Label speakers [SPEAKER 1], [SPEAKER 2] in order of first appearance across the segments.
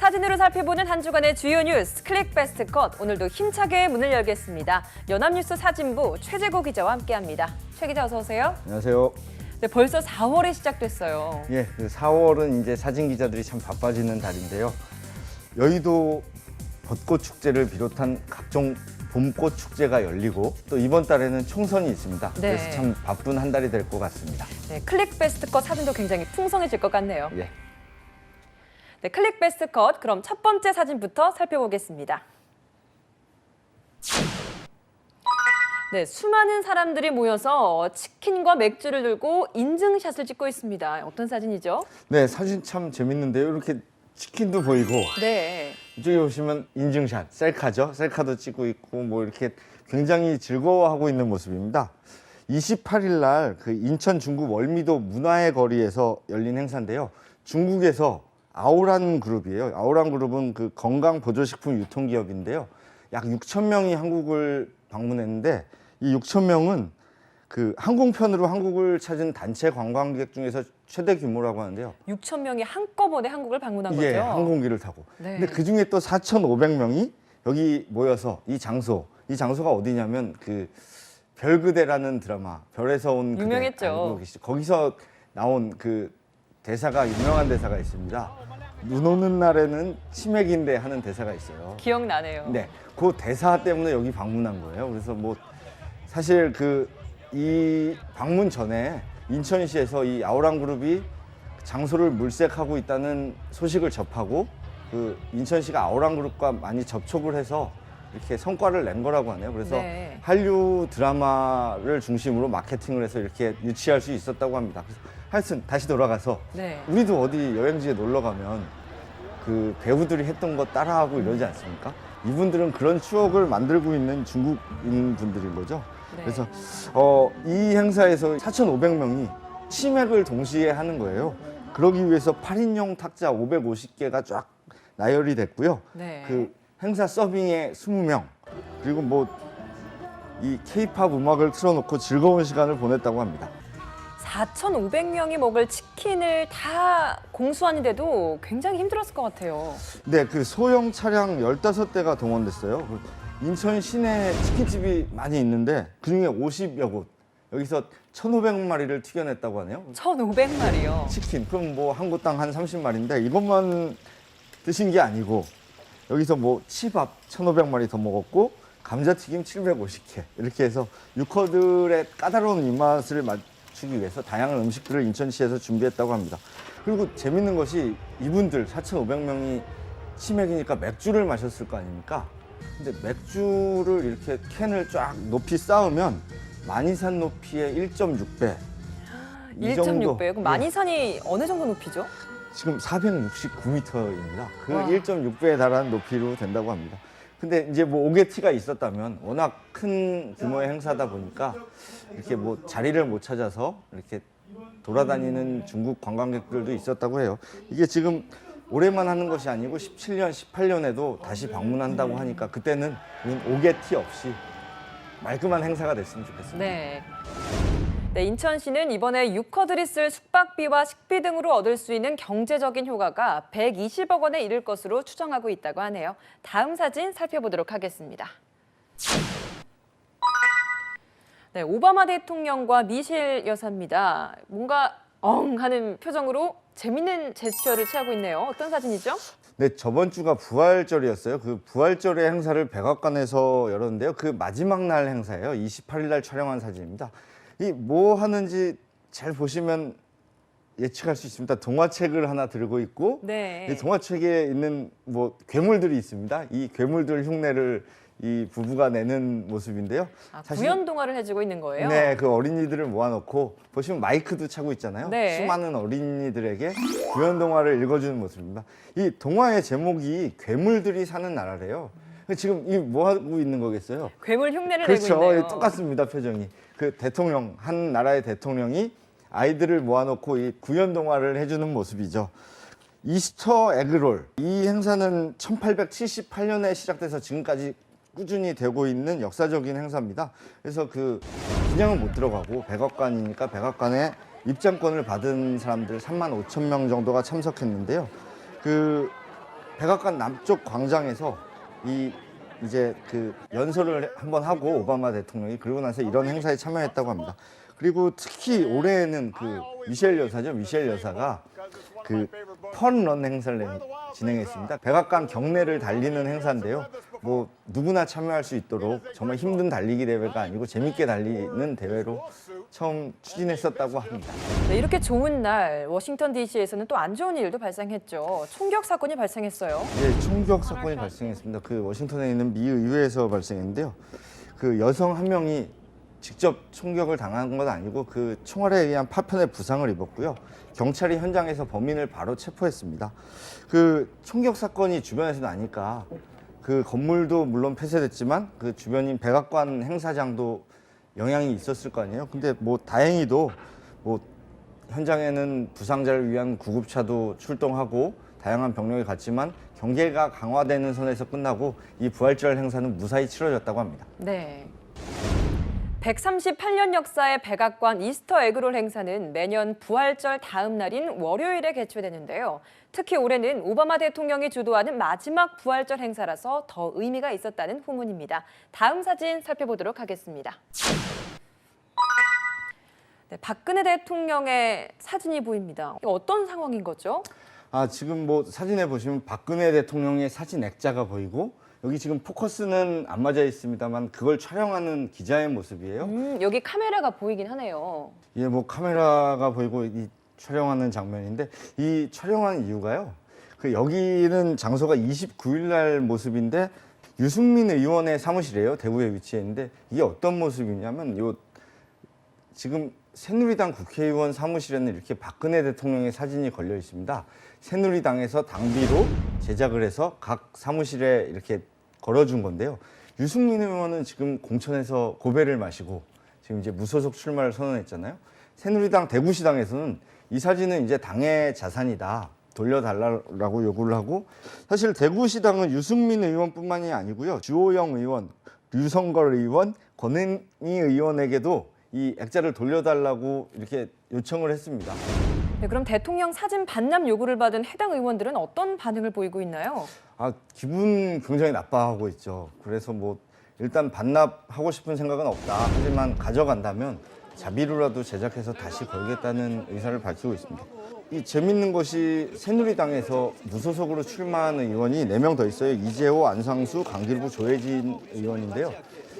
[SPEAKER 1] 사진으로 살펴보는 한 주간의 주요 뉴스 클릭 베스트 컷. 오늘도 힘차게 문을 열겠습니다. 연합뉴스 사진부 최재고 기자와 함께합니다. 최 기자 어서 오세요.
[SPEAKER 2] 안녕하세요.
[SPEAKER 1] 네, 벌써 4월이 시작됐어요.
[SPEAKER 2] 예, 4월은 이제 사진 기자들이 참 바빠지는 달인데요. 여의도 벚꽃 축제를 비롯한 각종 봄꽃 축제가 열리고 또 이번 달에는 총선이 있습니다.
[SPEAKER 1] 네.
[SPEAKER 2] 그래서 참 바쁜 한 달이 될 것 같습니다.
[SPEAKER 1] 네, 클릭 베스트 컷 사진도 굉장히 풍성해질 것 같네요.
[SPEAKER 2] 예.
[SPEAKER 1] 네, 클릭 베스트 컷. 그럼 첫 번째 사진부터 살펴보겠습니다. 네, 수많은 사람들이 모여서 치킨과 맥주를 들고 인증샷을 찍고 있습니다. 어떤 사진이죠?
[SPEAKER 2] 네, 사진 참 재밌는데요. 이렇게 치킨도 보이고
[SPEAKER 1] 네.
[SPEAKER 2] 이쪽에 보시면 인증샷, 셀카죠. 셀카도 찍고 있고 뭐 이렇게 굉장히 즐거워하고 있는 모습입니다. 28일 날 그 인천 중구 월미도 문화의 거리에서 열린 행사인데요. 중국에서 아오란 그룹이에요. 아오란 그룹은 그 건강 보조식품 유통기업인데요. 약 6천 명이 한국을 방문했는데 이 6천 명은 그 항공편으로 한국을 찾은 단체 관광객 중에서 최대 규모라고 하는데요.
[SPEAKER 1] 6천 명이 한꺼번에 한국을 방문한
[SPEAKER 2] 예,
[SPEAKER 1] 거죠?
[SPEAKER 2] 항공기를 타고.
[SPEAKER 1] 네.
[SPEAKER 2] 근데 그 중에 또 4,500명이 여기 모여서 이 장소가 어디냐면 그 별그대라는 드라마, 별에서 온 그대
[SPEAKER 1] 유명했죠.
[SPEAKER 2] 알고 계시죠? 거기서 나온 그 대사가 유명한 대사가 있습니다. 눈 오는 날에는 치맥인데 하는 대사가 있어요.
[SPEAKER 1] 기억나네요.
[SPEAKER 2] 네, 그 대사 때문에 여기 방문한 거예요. 그래서 뭐 사실 이 방문 전에 인천시에서 이 아오랑 그룹이 장소를 물색하고 있다는 소식을 접하고 그 인천시가 아오랑 그룹과 많이 접촉을 해서 이렇게 성과를 낸 거라고 하네요. 그래서
[SPEAKER 1] 네.
[SPEAKER 2] 한류 드라마를 중심으로 마케팅을 해서 이렇게 유치할 수 있었다고 합니다. 그래서 하여튼 다시 돌아가서
[SPEAKER 1] 네.
[SPEAKER 2] 우리도 어디 여행지에 놀러 가면 그 배우들이 했던 거 따라하고 이러지 않습니까? 이분들은 그런 추억을 만들고 있는 중국인 분들인 거죠.
[SPEAKER 1] 네.
[SPEAKER 2] 그래서 이 행사에서 4,500명이 치맥을 동시에 하는 거예요. 그러기 위해서 8인용 탁자 550개가 쫙 나열이 됐고요.
[SPEAKER 1] 네.
[SPEAKER 2] 그 행사 서빙에 20명, 그리고 뭐 이 K-팝 음악을 틀어놓고 즐거운 시간을 보냈다고 합니다.
[SPEAKER 1] 4,500명이 먹을 치킨을 다 공수하는데도 굉장히 힘들었을 것 같아요.
[SPEAKER 2] 네, 그 소형 차량 15대가 동원됐어요. 인천 시내에 치킨집이 많이 있는데 그중에 50여 곳, 여기서 1,500마리를 튀겨냈다고 하네요.
[SPEAKER 1] 1,500마리요.
[SPEAKER 2] 치킨, 그럼 뭐 한 곳당 한 30마리인데 이것만 드신 게 아니고 여기서 뭐 치밥 1,500마리 더 먹었고 감자튀김 750개, 이렇게 해서 유커들의 까다로운 입맛을 맞추기 위해서 다양한 음식들을 인천시에서 준비했다고 합니다. 그리고 재밌는 것이 이분들 4,500명이 치맥이니까 맥주를 마셨을 거 아닙니까? 근데 맥주를 이렇게 캔을 쫙 높이 쌓으면 만이산 높이의 1.6배.
[SPEAKER 1] 1.6배요? 그럼 만이산이 어느 정도 높이죠?
[SPEAKER 2] 지금 469m입니다. 그
[SPEAKER 1] 와.
[SPEAKER 2] 1.6배에 달하는 높이로 된다고 합니다. 근데 이제 뭐 오게티가 있었다면 워낙 큰 규모의 행사다 보니까 이렇게 뭐 자리를 못 찾아서 이렇게 돌아다니는 중국 관광객들도 있었다고 해요. 이게 지금 올해만 하는 것이 아니고 17년, 18년에도 다시 방문한다고 하니까 그때는 이런 오게티 없이 말끔한 행사가 됐으면 좋겠습니다.
[SPEAKER 1] 네. 네, 인천시는 이번에 유커들이 쓸 숙박비와 식비 등으로 얻을 수 있는 경제적인 효과가 120억 원에 이를 것으로 추정하고 있다고 하네요. 다음 사진 살펴보도록 하겠습니다. 네, 오바마 대통령과 미셸 여사입니다. 뭔가 하는 표정으로 재밌는 제스처를 취하고 있네요. 어떤 사진이죠?
[SPEAKER 2] 네, 저번 주가 부활절이었어요. 그 부활절의 행사를 백악관에서 열었는데요. 그 마지막 날 행사예요. 28일 날 촬영한 사진입니다. 이 뭐 하는지 잘 보시면 예측할 수 있습니다. 동화책을 하나 들고 있고,
[SPEAKER 1] 네.
[SPEAKER 2] 이 동화책에 있는 뭐 괴물들이 있습니다. 이 괴물들 흉내를 이 부부가 내는 모습인데요.
[SPEAKER 1] 구연 동화를 해주고 있는 거예요?
[SPEAKER 2] 네, 그 어린이들을 모아놓고 보시면 마이크도 차고 있잖아요.
[SPEAKER 1] 네.
[SPEAKER 2] 수많은 어린이들에게 구연 동화를 읽어주는 모습입니다. 이 동화의 제목이 괴물들이 사는 나라래요. 지금 이 뭐 하고 있는 거겠어요?
[SPEAKER 1] 괴물 흉내를 내고
[SPEAKER 2] 그렇죠.
[SPEAKER 1] 있네요.
[SPEAKER 2] 똑같습니다, 표정이. 그 대통령, 한 나라의 대통령이 아이들을 모아놓고 이 구연 동화를 해주는 모습이죠. 이스터 에그롤. 이 행사는 1878년에 시작돼서 지금까지 꾸준히 되고 있는 역사적인 행사입니다. 그래서 그냥은 못 들어가고 백악관이니까 백악관에 입장권을 받은 사람들 35,000명 정도가 참석했는데요. 백악관 남쪽 광장에서 이제 그 연설을 한번 하고 오바마 대통령이 그러고 나서 이런 행사에 참여했다고 합니다. 그리고 특히 올해는 그 미셸 여사가 그 펀런 행사를 진행했습니다. 백악관 경내를 달리는 행사인데요. 뭐 누구나 참여할 수 있도록 정말 힘든 달리기 대회가 아니고 재밌게 달리는 대회로 처음 추진했었다고 합니다.
[SPEAKER 1] 네, 이렇게 좋은 날 워싱턴 DC에서는 또 안 좋은 일도 발생했죠. 총격 사건이 발생했어요.
[SPEAKER 2] 네, 총격 사건이 발생했습니다. 그 워싱턴에 있는 미 의회에서 발생했는데요. 그 여성 한 명이 직접 총격을 당한 건 아니고 그 총알에 의한 파편의 부상을 입었고요. 경찰이 현장에서 범인을 바로 체포했습니다. 그 총격 사건이 주변에서 나니까 그 건물도 물론 폐쇄됐지만 그 주변인 백악관 행사장도 영향이 있었을 거 아니에요. 근데 뭐 다행히도 뭐 현장에는 부상자를 위한 구급차도 출동하고 다양한 병력이 갔지만 경계가 강화되는 선에서 끝나고 이 부활절 행사는 무사히 치러졌다고 합니다.
[SPEAKER 1] 네. 138년 역사의 백악관 이스터 에그롤 행사는 매년 부활절 다음 날인 월요일에 개최되는데요. 특히 올해는 오바마 대통령이 주도하는 마지막 부활절 행사라서 더 의미가 있었다는 후문입니다. 다음 사진 살펴보도록 하겠습니다. 네, 박근혜 대통령의 사진이 보입니다. 어떤 상황인 거죠?
[SPEAKER 2] 지금 뭐 사진에 보시면 박근혜 대통령의 사진 액자가 보이고 여기 지금 포커스는 안 맞아 있습니다만 그걸 촬영하는 기자의 모습이에요.
[SPEAKER 1] 여기 카메라가 보이긴 하네요.
[SPEAKER 2] 예, 뭐 카메라가 보이고 이 촬영하는 장면인데 이 촬영한 이유가요. 그 여기는 장소가 29일 날 모습인데 유승민 의원의 사무실이에요. 대구에 위치해 있는데 이게 어떤 모습이냐면 요 지금 새누리당 국회의원 사무실에는 이렇게 박근혜 대통령의 사진이 걸려 있습니다. 새누리당에서 당비로 제작을 해서 각 사무실에 이렇게 걸어준 건데요. 유승민 의원은 지금 공천에서 고배를 마시고 지금 이제 무소속 출마를 선언했잖아요. 새누리당 대구시당에서는 이 사진은 이제 당의 자산이다. 돌려달라고 요구를 하고 사실 대구시당은 유승민 의원뿐만이 아니고요. 주호영 의원, 류성걸 의원, 권은희 의원에게도 이 액자를 돌려달라고 이렇게 요청을 했습니다.
[SPEAKER 1] 네, 그럼 대통령 사진 반납 요구를 받은 해당 의원들은 어떤 반응을 보이고 있나요?
[SPEAKER 2] 기분 굉장히 나빠하고 있죠. 그래서 뭐 일단 반납하고 싶은 생각은 없다. 하지만 가져간다면 자비로라도 제작해서 다시 걸겠다는 의사를 밝히고 있습니다. 이 재밌는 것이 새누리당에서 무소속으로 출마하는 의원이 4명 더 있어요. 이재호, 안상수, 강길구, 조혜진 의원인데요.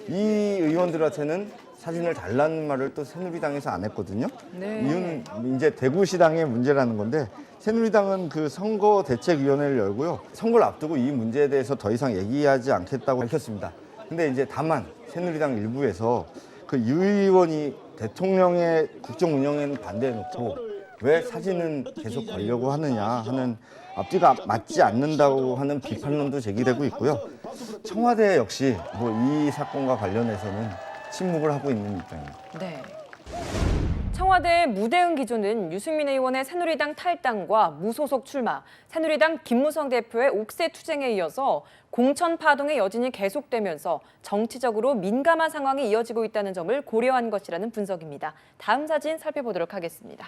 [SPEAKER 2] 이 의원들한테는 사진을 달라는 말을 또 새누리당에서 안 했거든요.
[SPEAKER 1] 네.
[SPEAKER 2] 이유는 이제 대구시당의 문제라는 건데 새누리당은 그 선거대책위원회를 열고요. 선거를 앞두고 이 문제에 대해서 더 이상 얘기하지 않겠다고 밝혔습니다. 근데 이제 다만 새누리당 일부에서 그 유 의원이 대통령의 국정 운영에는 반대해놓고 왜 사진은 계속 걸려고 하느냐 하는 앞뒤가 맞지 않는다고 하는 비판론도 제기되고 있고요. 청와대 역시 뭐 이 사건과 관련해서는 침묵을 하고 있는 입장입니다.
[SPEAKER 1] 네. 청와대 무대응 기조는 유승민 의원의 새누리당 탈당과 무소속 출마, 새누리당 김무성 대표의 옥새 투쟁에 이어서 공천 파동의 여진이 계속되면서 정치적으로 민감한 상황이 이어지고 있다는 점을 고려한 것이라는 분석입니다. 다음 사진 살펴보도록 하겠습니다.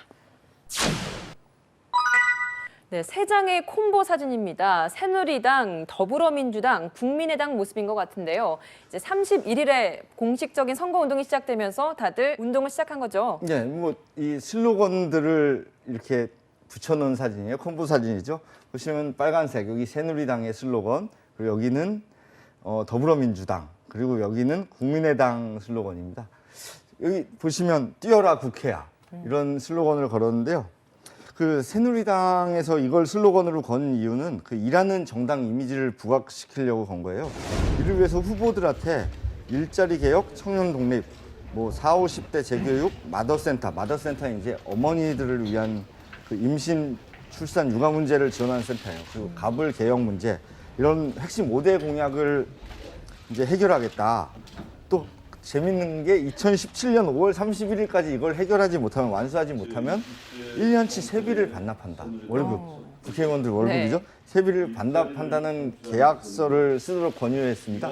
[SPEAKER 1] 네, 세 장의 콤보 사진입니다. 새누리당, 더불어민주당, 국민의당 모습인 것 같은데요. 이제 31일에 공식적인 선거운동이 시작되면서 다들 운동을 시작한 거죠.
[SPEAKER 2] 네, 뭐 이 슬로건들을 이렇게 붙여놓은 사진이에요. 콤보 사진이죠. 보시면 빨간색 여기 새누리당의 슬로건, 그리고 여기는 더불어민주당, 그리고 여기는 국민의당 슬로건입니다. 여기 보시면 뛰어라 국회야 이런 슬로건을 걸었는데요. 그 새누리당에서 이걸 슬로건으로 건 이유는 그 일하는 정당 이미지를 부각시키려고 건 거예요. 이를 위해서 후보들한테 일자리 개혁, 청년 독립, 뭐 40, 50대 재교육, 마더센터는 이제 어머니들을 위한 그 임신, 출산, 육아 문제를 지원하는 센터예요. 그리고 가불 개혁 문제 이런 핵심 5대 공약을 이제 해결하겠다. 또 재밌는 게 2017년 5월 31일까지 이걸 해결하지 못하면 완수하지 못하면 1년치 세비를 반납한다. 월급. 국회의원들 월급이죠.
[SPEAKER 1] 네.
[SPEAKER 2] 세비를 반납한다는 계약서를 쓰도록 권유했습니다.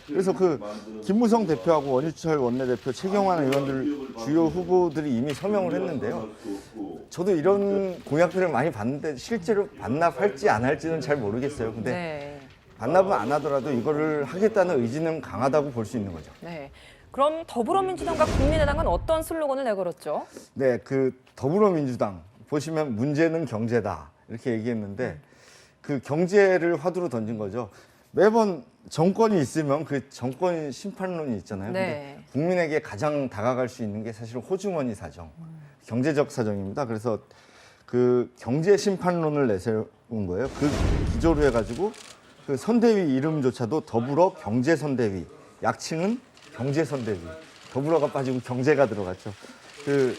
[SPEAKER 2] 그래서 그 김무성 대표하고 원유철 원내대표, 최경환 의원들 주요 후보들이 이미 서명을 했는데요. 저도 이런 공약들을 많이 봤는데 실제로 반납할지 안 할지는 잘 모르겠어요. 근데
[SPEAKER 1] 네.
[SPEAKER 2] 반납은 안 하더라도 이거를 하겠다는 의지는 강하다고 볼 수 있는 거죠.
[SPEAKER 1] 네. 그럼 더불어민주당과 국민의당은 어떤 슬로건을 내걸었죠?
[SPEAKER 2] 네, 그 더불어민주당 보시면 문제는 경제다 이렇게 얘기했는데 그 경제를 화두로 던진 거죠. 매번 정권이 있으면 그 정권 심판론이 있잖아요.
[SPEAKER 1] 네.
[SPEAKER 2] 근데 국민에게 가장 다가갈 수 있는 게 사실 호주머니 사정, 경제적 사정입니다. 그래서 그 경제 심판론을 내세운 거예요. 그 기조로 해가지고 그 선대위 이름조차도 더불어 경제선대위, 약칭은 경제선대위. 더불어가 빠지고 경제가 들어갔죠. 그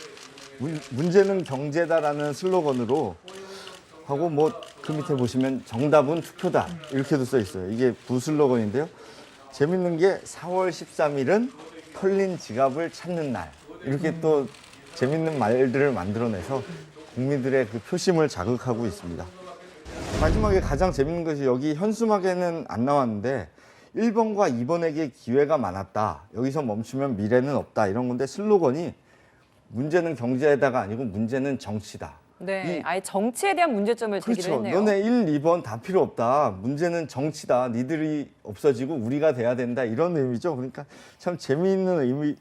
[SPEAKER 2] 문제는 경제다라는 슬로건으로 하고 뭐 그 밑에 보시면 정답은 투표다 이렇게도 써 있어요. 이게 부슬로건인데요. 재밌는 게 4월 13일은 털린 지갑을 찾는 날 이렇게 또 재밌는 말들을 만들어내서 국민들의 그 표심을 자극하고 있습니다. 마지막에 가장 재밌는 것이 여기 현수막에는 안 나왔는데 1번과 2번에게 기회가 많았다. 여기서 멈추면 미래는 없다. 이런 건데 슬로건이 문제는 경제에다가 아니고 문제는 정치다.
[SPEAKER 1] 네, 아예 정치에 대한 문제점을 제기를
[SPEAKER 2] 그렇죠.
[SPEAKER 1] 했네요.
[SPEAKER 2] 너네 1, 2번 다 필요 없다. 문제는 정치다. 니들이 없어지고 우리가 돼야 된다. 이런 의미죠. 그러니까 참 재미있는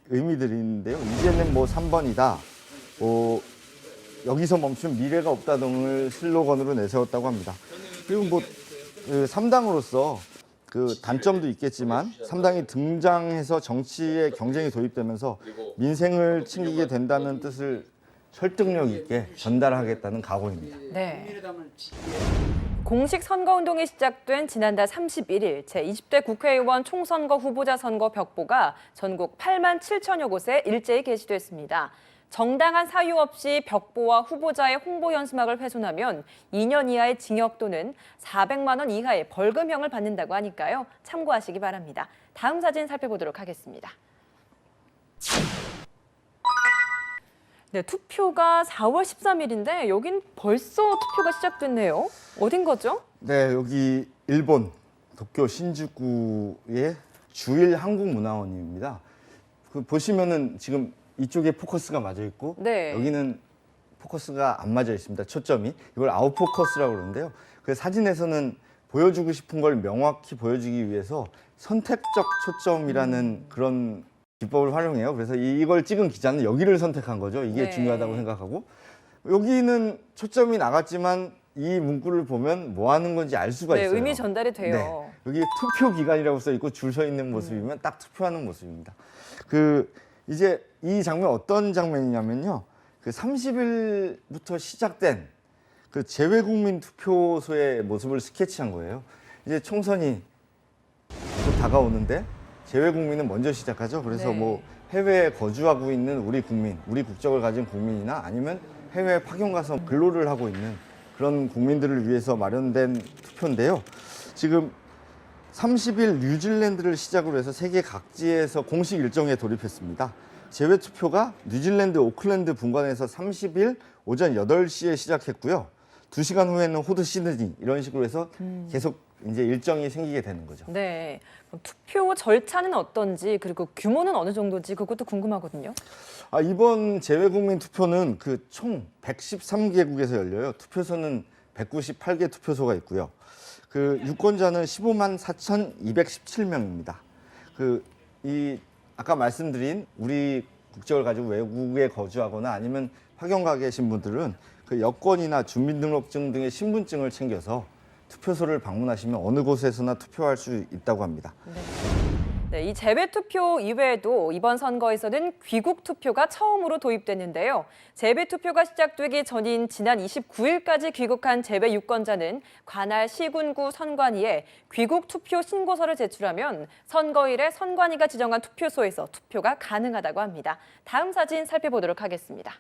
[SPEAKER 2] 의미들이 있는데요. 이제는 뭐 3번이다. 뭐 여기서 멈추면 미래가 없다 등을 슬로건으로 내세웠다고 합니다. 그리고 뭐 3당으로서 그 단점도 있겠지만 3당이 등장해서 정치에 경쟁이 도입되면서 민생을 챙기게 된다는 뜻을 설득력 있게 전달하겠다는 각오입니다.
[SPEAKER 1] 네. 공식 선거운동이 시작된 지난달 31일 제20대 국회의원 총선거 후보자 선거 벽보가 전국 8만 7천여 곳에 일제히 게시됐습니다. 정당한 사유 없이 벽보와 후보자의 홍보 현수막을 훼손하면 2년 이하의 징역 또는 400만 원 이하의 벌금형을 받는다고 하니까요. 참고하시기 바랍니다. 다음 사진 살펴보도록 하겠습니다. 네, 투표가 4월 13일인데 여긴 벌써 투표가 시작됐네요. 어딘 거죠?
[SPEAKER 2] 네, 여기 일본 도쿄 신주쿠의 주일 한국문화원입니다. 그 보시면은 지금 이쪽에 포커스가 맞아 있고
[SPEAKER 1] 네.
[SPEAKER 2] 여기는 포커스가 안 맞아 있습니다. 초점이 이걸 아웃포커스라고 그러는데요. 그 사진에서는 보여주고 싶은 걸 명확히 보여주기 위해서 선택적 초점이라는 그런 기법을 활용해요. 그래서 이걸 찍은 기자는 여기를 선택한 거죠. 이게
[SPEAKER 1] 네.
[SPEAKER 2] 중요하다고 생각하고 여기는 초점이 나갔지만 이 문구를 보면 뭐 하는 건지 알 수가
[SPEAKER 1] 네,
[SPEAKER 2] 있어요.
[SPEAKER 1] 의미 전달이 돼요.
[SPEAKER 2] 네. 여기 투표 기간이라고 써 있고 줄 서 있는 모습이면 딱 투표하는 모습입니다. 그 이제 이 장면 어떤 장면이냐면요. 그 30일부터 시작된 그 재외국민 투표소의 모습을 스케치한 거예요. 이제 총선이 곧 다가오는데 재외국민은 먼저 시작하죠. 그래서
[SPEAKER 1] 네.
[SPEAKER 2] 뭐 해외에 거주하고 있는 우리 국민, 우리 국적을 가진 국민이나 아니면 해외에 파견 가서 근로를 하고 있는 그런 국민들을 위해서 마련된 투표인데요. 지금 30일 뉴질랜드를 시작으로 해서 세계 각지에서 공식 일정에 돌입했습니다. 재외 투표가 뉴질랜드 오클랜드 분관에서 30일 오전 8시에 시작했고요. 2시간 후에는 호드 시드니 이런 식으로 해서 계속 이제 일정이 생기게 되는 거죠.
[SPEAKER 1] 네, 그럼 투표 절차는 어떤지 그리고 규모는 어느 정도인지 그것도 궁금하거든요.
[SPEAKER 2] 이번 재외국민 투표는 그 총 113개국에서 열려요. 투표소는 198개 투표소가 있고요. 그 유권자는 15만 4,217명입니다. 아까 말씀드린 우리 국적을 가지고 외국에 거주하거나 아니면 파견 가 계신 분들은 그 여권이나 주민등록증 등의 신분증을 챙겨서 투표소를 방문하시면 어느 곳에서나 투표할 수 있다고 합니다.
[SPEAKER 1] 네, 이 재외 투표 이외에도 이번 선거에서는 귀국 투표가 처음으로 도입됐는데요. 재외 투표가 시작되기 전인 지난 29일까지 귀국한 재외 유권자는 관할 시군구 선관위에 귀국 투표 신고서를 제출하면 선거일에 선관위가 지정한 투표소에서 투표가 가능하다고 합니다. 다음 사진 살펴보도록 하겠습니다.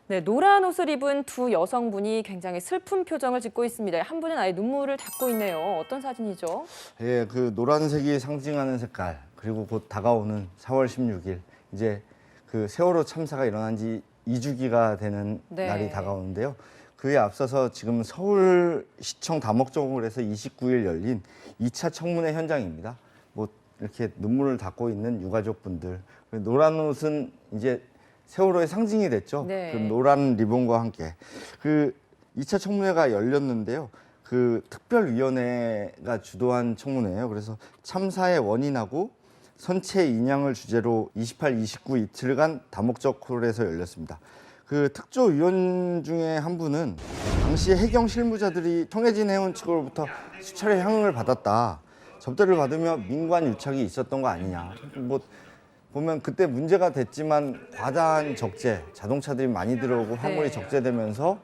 [SPEAKER 1] 네, 노란 옷을 입은 두 여성분이 굉장히 슬픈 표정을 짓고 있습니다. 한 분은 아예 눈물을 닦고 있네요. 어떤 사진이죠?
[SPEAKER 2] 예, 그 노란색이 상징하는 색깔, 그리고 곧 다가오는 4월 16일, 이제 그 세월호 참사가 일어난 지 2주기가 되는
[SPEAKER 1] 네.
[SPEAKER 2] 날이 다가오는데요. 그에 앞서서 지금 서울시청 다목적으로 해서 29일 열린 2차 청문회 현장입니다. 뭐 이렇게 눈물을 닦고 있는 유가족분들, 노란 옷은 이제 세월호의 상징이 됐죠.
[SPEAKER 1] 네.
[SPEAKER 2] 그 노란 리본과 함께 그 2차 청문회가 열렸는데요. 그 특별위원회가 주도한 청문회예요. 그래서 참사의 원인하고 선체 인양을 주제로 28, 29 이틀간 다목적 홀에서 열렸습니다. 그 특조위원 중에 한 분은 당시 해경 실무자들이 청해진 해운 측으로부터 수차례 향응을 받았다. 접대를 받으며 민관 유착이 있었던 거 아니냐. 뭐 보면 그때 문제가 됐지만 과다한 적재, 자동차들이 많이 들어오고 화물이
[SPEAKER 1] 네.
[SPEAKER 2] 적재되면서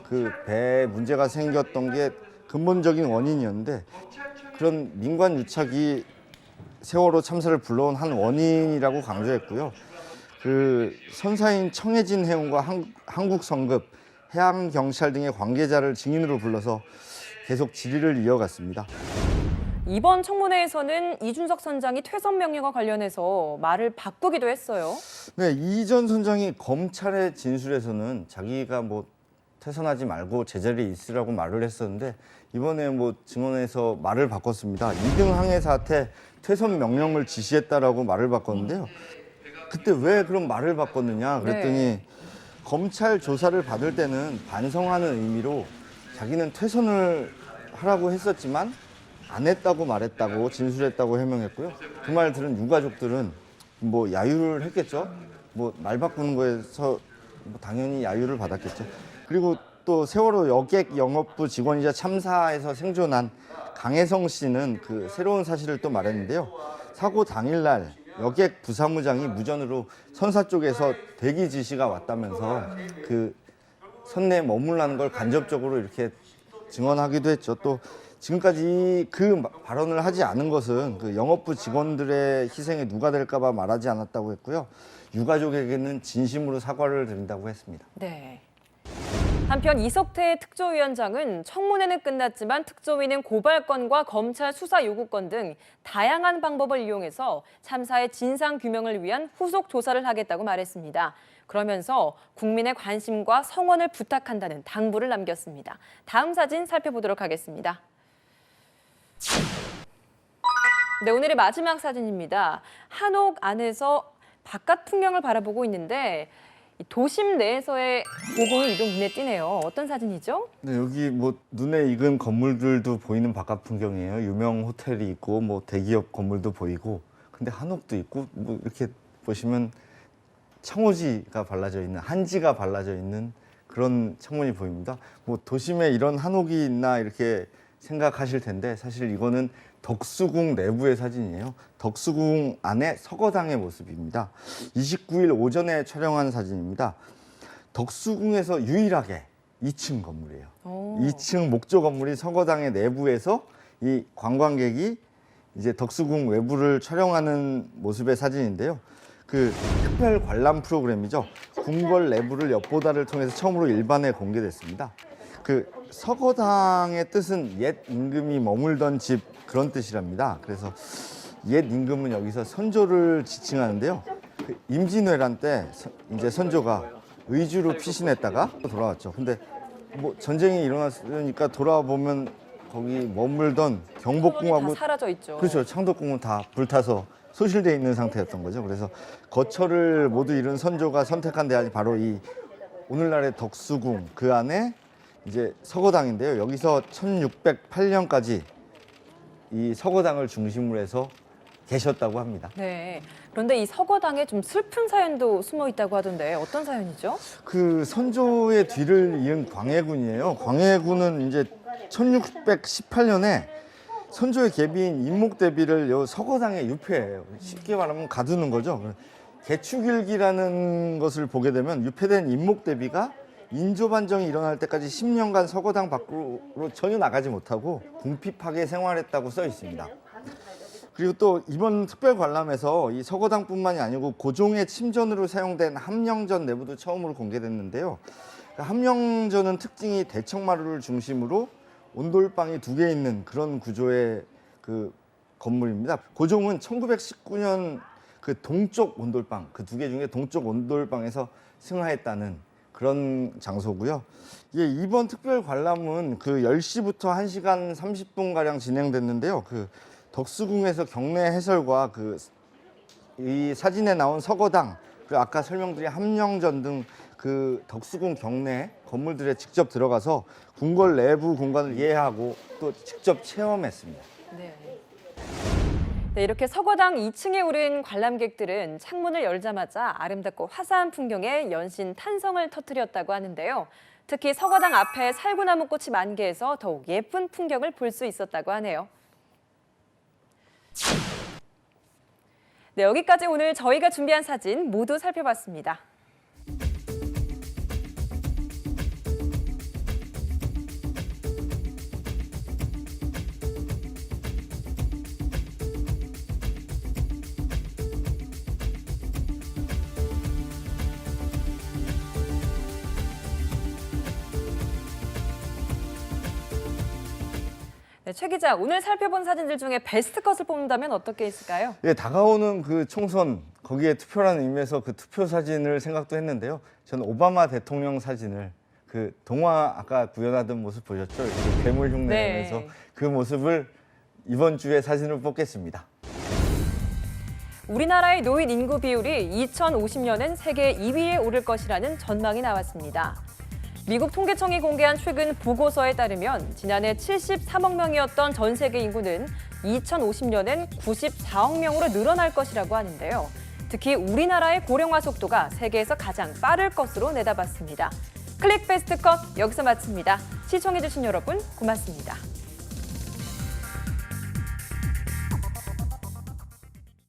[SPEAKER 2] 그 배에 문제가 생겼던 게 근본적인 원인이었는데 그런 민관 유착이 세월호 참사를 불러온 한 원인이라고 강조했고요. 그 선사인 청해진 해운과 한국성급, 해양경찰 등의 관계자를 증인으로 불러서 계속 질의를 이어갔습니다.
[SPEAKER 1] 이번 청문회에서는 이준석 선장이 퇴선 명령과 관련해서 말을 바꾸기도 했어요.
[SPEAKER 2] 네, 이 전 선장이 검찰의 진술에서는 자기가 뭐 퇴선하지 말고 제자리에 있으라고 말을 했었는데 이번에 뭐 증언에서 말을 바꿨습니다. 2등 항해 사태 퇴선 명령을 지시했다라고 말을 바꿨는데요. 그때 왜 그런 말을 바꿨느냐 그랬더니
[SPEAKER 1] 네.
[SPEAKER 2] 검찰 조사를 받을 때는 반성하는 의미로 자기는 퇴선을 하라고 했었지만 안 했다고 말했다고 진술했다고 해명했고요. 그 말 들은 유가족들은 뭐 야유를 했겠죠. 뭐 말 바꾸는 거에서 뭐 당연히 야유를 받았겠죠. 그리고 또 세월호 여객 영업부 직원이자 참사에서 생존한 강혜성 씨는 그 새로운 사실을 또 말했는데요. 사고 당일날 여객 부사무장이 무전으로 선사 쪽에서 대기 지시가 왔다면서 그 선내에 머물라는 걸 간접적으로 이렇게 증언하기도 했죠. 또 지금까지 그 발언을 하지 않은 것은 그 영업부 직원들의 희생에 누가 될까 봐 말하지 않았다고 했고요. 유가족에게는 진심으로 사과를 드린다고 했습니다.
[SPEAKER 1] 네. 한편 이석태 특조위원장은 청문회는 끝났지만 특조위는 고발건과 검찰 수사 요구건 등 다양한 방법을 이용해서 참사의 진상 규명을 위한 후속 조사를 하겠다고 말했습니다. 그러면서 국민의 관심과 성원을 부탁한다는 당부를 남겼습니다. 다음 사진 살펴보도록 하겠습니다. 네, 오늘의 마지막 사진입니다. 한옥 안에서 바깥 풍경을 바라보고 있는데 도심 내에서의 고궁이 유독 눈에 띄네요. 어떤 사진이죠?
[SPEAKER 2] 네, 여기 뭐 눈에 익은 건물들도 보이는 바깥 풍경이에요. 유명 호텔이 있고 뭐 대기업 건물도 보이고 근데 한옥도 있고 뭐 이렇게 보시면 청호지가 발라져 있는 한지가 발라져 있는 그런 창문이 보입니다. 뭐 도심에 이런 한옥이 있나 이렇게 생각하실 텐데 사실 이거는 덕수궁 내부의 사진이에요. 덕수궁 안에 서거당의 모습입니다. 29일 오전에 촬영한 사진입니다. 덕수궁에서 유일하게 2층 건물이에요. 2층 목조 건물이 서거당의 내부에서 이 관광객이 이제 덕수궁 외부를 촬영하는 모습의 사진인데요. 그 특별 관람 프로그램이죠. 궁궐 내부를 엿보다를 통해서 처음으로 일반에 공개됐습니다. 그 서거당의 뜻은 옛 임금이 머물던 집 그런 뜻이랍니다. 그래서 옛 임금은 여기서 선조를 지칭하는데요. 그 임진왜란 때 이제 선조가 의주로 피신했다가 돌아왔죠. 근데 뭐 전쟁이 일어났으니까 돌아와 보면 거기 머물던 경복궁하고
[SPEAKER 1] 다 사라져 있죠.
[SPEAKER 2] 그렇죠. 창덕궁은 다 불타서 소실돼 있는 상태였던 거죠. 그래서 거처를 모두 잃은 선조가 선택한 대안이 바로 이 오늘날의 덕수궁 그 안에 이제 서거당인데요. 여기서 1608년까지 이 서거당을 중심으로 해서 계셨다고 합니다.
[SPEAKER 1] 네. 그런데 이 서거당에 좀 슬픈 사연도 숨어 있다고 하던데 어떤 사연이죠?
[SPEAKER 2] 그 선조의 뒤를 이은 광해군이에요. 광해군은 이제 1618년에 선조의 계비인 인목대비를 요 서거당에 유폐해요. 쉽게 말하면 가두는 거죠. 개축일기라는 것을 보게 되면 유폐된 인목대비가 인조반정이 일어날 때까지 10년간 서거당 밖으로 전혀 나가지 못하고 궁핍하게 생활했다고 써 있습니다. 그리고 또 이번 특별 관람에서 이 서거당뿐만이 아니고 고종의 침전으로 사용된 함령전 내부도 처음으로 공개됐는데요. 함령전은 특징이 대청마루를 중심으로 온돌방이 2개 있는 그런 구조의 그 건물입니다. 고종은 1919년 그 동쪽 온돌방, 그 2개 중에 동쪽 온돌방에서 승하했다는 그런 장소고요. 이게 이번 특별 관람은 그 10시부터 1시간 30분 가량 진행됐는데요. 그 덕수궁에서 경내 해설과 그 이 사진에 나온 서거당, 그리고 아까 설명드린 함령전 등 그 덕수궁 경내 건물들에 직접 들어가서 궁궐 내부 공간을 이해하고 또 직접 체험했습니다.
[SPEAKER 1] 네. 네, 이렇게 서거당 2층에 오른 관람객들은 창문을 열자마자 아름답고 화사한 풍경에 연신 탄성을 터뜨렸다고 하는데요. 특히 서거당 앞에 살구나무꽃이 만개해서 더욱 예쁜 풍경을 볼 수 있었다고 하네요. 네, 여기까지 오늘 저희가 준비한 사진 모두 살펴봤습니다. 네, 최 기자, 오늘 살펴본 사진들 중에 베스트 컷을 뽑는다면 어떤 게 있을까요?
[SPEAKER 2] 예, 다가오는 그 총선 거기에 투표라는 의미에서 그 투표 사진을 생각도 했는데요. 저는 오바마 대통령 사진을 그 동화 아까 구현하던 모습 보셨죠? 이렇게 괴물 흉내내면서
[SPEAKER 1] 네.
[SPEAKER 2] 그 모습을 이번 주에 사진을 뽑겠습니다.
[SPEAKER 1] 우리나라의 노인 인구 비율이 2050년엔 세계 2위에 오를 것이라는 전망이 나왔습니다. 미국 통계청이 공개한 최근 보고서에 따르면 지난해 73억 명이었던 전 세계 인구는 2050년엔 94억 명으로 늘어날 것이라고 하는데요. 특히 우리나라의 고령화 속도가 세계에서 가장 빠를 것으로 내다봤습니다. 클릭 베스트 컷 여기서 마칩니다. 시청해주신 여러분 고맙습니다.